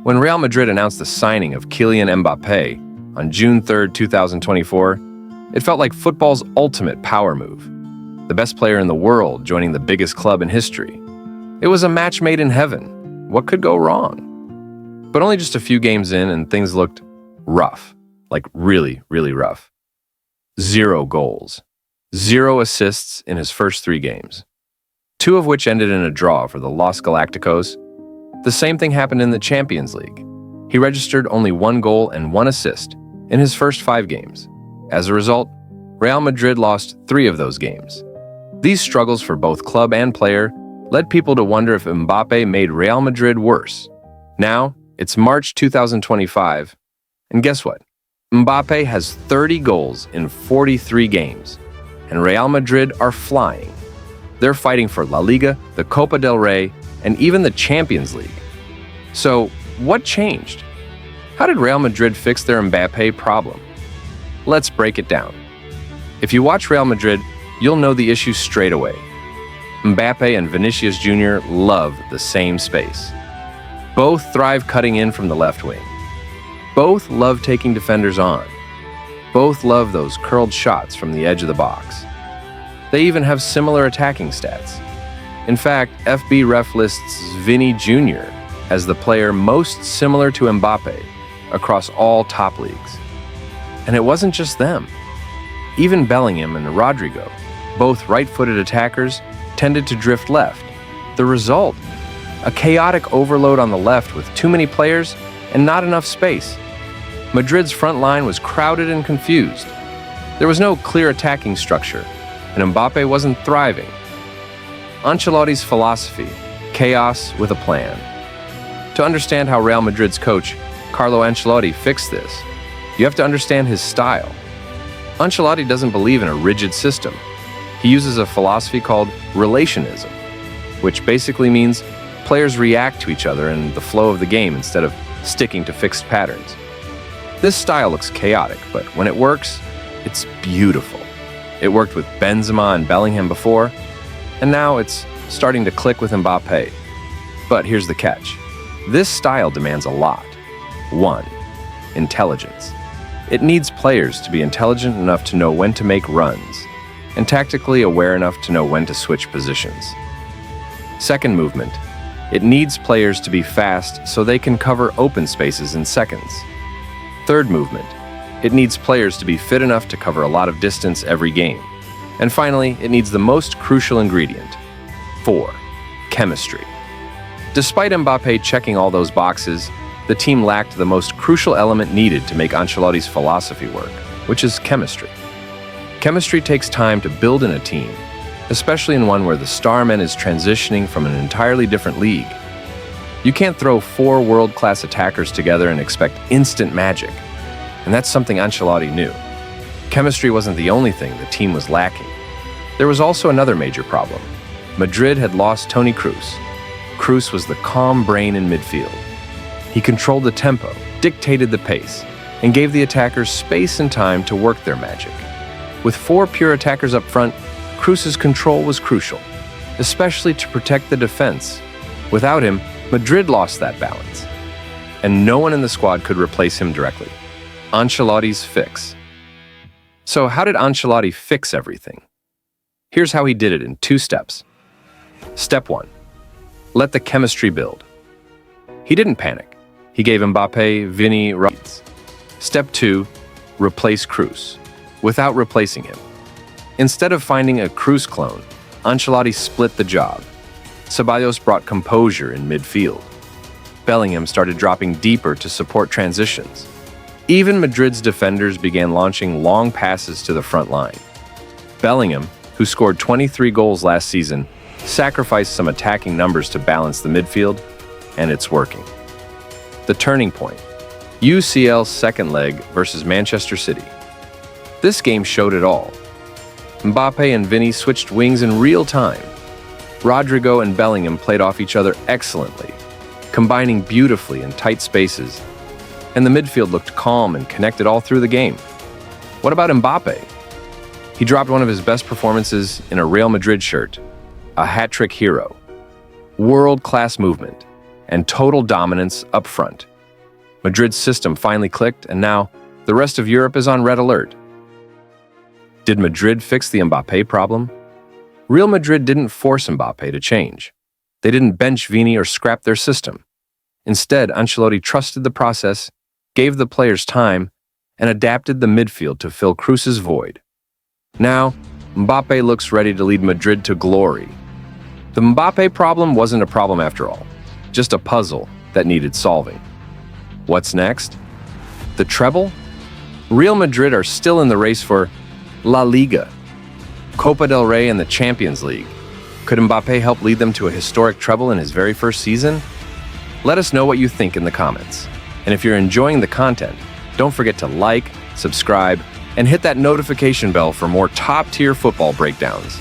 When Real Madrid announced the signing of Kylian Mbappé on June 3, 2024, it felt like football's ultimate power move. The best player in the world joining the biggest club in history. It was a match made in heaven. What could go wrong? But only just a few games in and things looked rough, like really, really rough. 0 goals, 0 assists in his first 3 games, 2 of which ended in a draw for the Los Galacticos. The same thing happened in the Champions League. He registered only 1 goal and 1 assist in his first 5 games. As a result, Real Madrid lost 3 of those games. These struggles for both club and player led people to wonder if Mbappé made Real Madrid worse. Now, it's March 2025, and guess what? Mbappé has 30 goals in 43 games, and Real Madrid are flying. They're fighting for La Liga, the Copa del Rey, and even the Champions League. So, what changed? How did Real Madrid fix their Mbappé problem? Let's break it down. If you watch Real Madrid, you'll know the issue straight away. Mbappé and Vinícius Jr love the same space. Both thrive cutting in from the left wing. Both love taking defenders on. Both love those curled shots from the edge of the box. They even have similar attacking stats. In fact, FB Ref lists Vini Jr as the player most similar to Mbappé across all top leagues. And it wasn't just them. Even Bellingham and Rodrigo, both right-footed attackers, tended to drift left. The result? A chaotic overload on the left with too many players and not enough space. Madrid's front line was crowded and confused. There was no clear attacking structure, and Mbappé wasn't thriving. Ancelotti's philosophy: chaos with a plan. To understand how Real Madrid's coach, Carlo Ancelotti, fixed this, you have to understand his style. Ancelotti doesn't believe in a rigid system. He uses a philosophy called relationism, which basically means players react to each other and the flow of the game instead of sticking to fixed patterns. This style looks chaotic, but when it works, it's beautiful. It worked with Benzema and Bellingham before, and now it's starting to click with Mbappé. But here's the catch. This style demands a lot. 1. Intelligence. It needs players to be intelligent enough to know when to make runs, and tactically aware enough to know when to switch positions. 2nd, movement. It needs players to be fast so they can cover open spaces in seconds. 3rd, movement. It needs players to be fit enough to cover a lot of distance every game. And finally, it needs the most crucial ingredient. 4. Chemistry. Despite Mbappé checking all those boxes, the team lacked the most crucial element needed to make Ancelotti's philosophy work, which is chemistry. Chemistry takes time to build in a team, especially in one where the star man is transitioning from an entirely different league. You can't throw 4 world-class attackers together and expect instant magic, and that's something Ancelotti knew. Chemistry wasn't the only thing the team was lacking. There was also another major problem. Madrid had lost Toni Kroos. Kroos was the calm brain in midfield. He controlled the tempo, dictated the pace, and gave the attackers space and time to work their magic. With 4 pure attackers up front, Kroos's control was crucial, especially to protect the defense. Without him, Madrid lost that balance, and no one in the squad could replace him directly. Ancelotti's fix. So how did Ancelotti fix everything? Here's how he did it in 2 steps. Step 1. Let the chemistry build. He didn't panic. He gave Mbappé, Vini, rights. Step 2. Replace Kroos, without replacing him. Instead of finding a Kroos clone, Ancelotti split the job. Ceballos brought composure in midfield. Bellingham started dropping deeper to support transitions. Even Madrid's defenders began launching long passes to the front line. Bellingham, who scored 23 goals last season, sacrificed some attacking numbers to balance the midfield, and it's working. The turning point. UCL's second leg versus Manchester City. This game showed it all. Mbappé and Vini switched wings in real time. Rodrigo and Bellingham played off each other excellently, combining beautifully in tight spaces, and the midfield looked calm and connected all through the game. What about Mbappé? He dropped one of his best performances in a Real Madrid shirt, a hat-trick hero, world-class movement, and total dominance up front. Madrid's system finally clicked, and now the rest of Europe is on red alert. Did Madrid fix the Mbappé problem? Real Madrid didn't force Mbappé to change. They didn't bench Vini or scrap their system. Instead, Ancelotti trusted the process, gave the players time, and adapted the midfield to fill Kroos's void. Now, Mbappé looks ready to lead Madrid to glory. The Mbappé problem wasn't a problem after all, just a puzzle that needed solving. What's next? The treble? Real Madrid are still in the race for La Liga, Copa del Rey, and the Champions League. Could Mbappé help lead them to a historic treble in his very first season? Let us know what you think in the comments. And if you're enjoying the content, don't forget to like, subscribe, and hit that notification bell for more top-tier football breakdowns.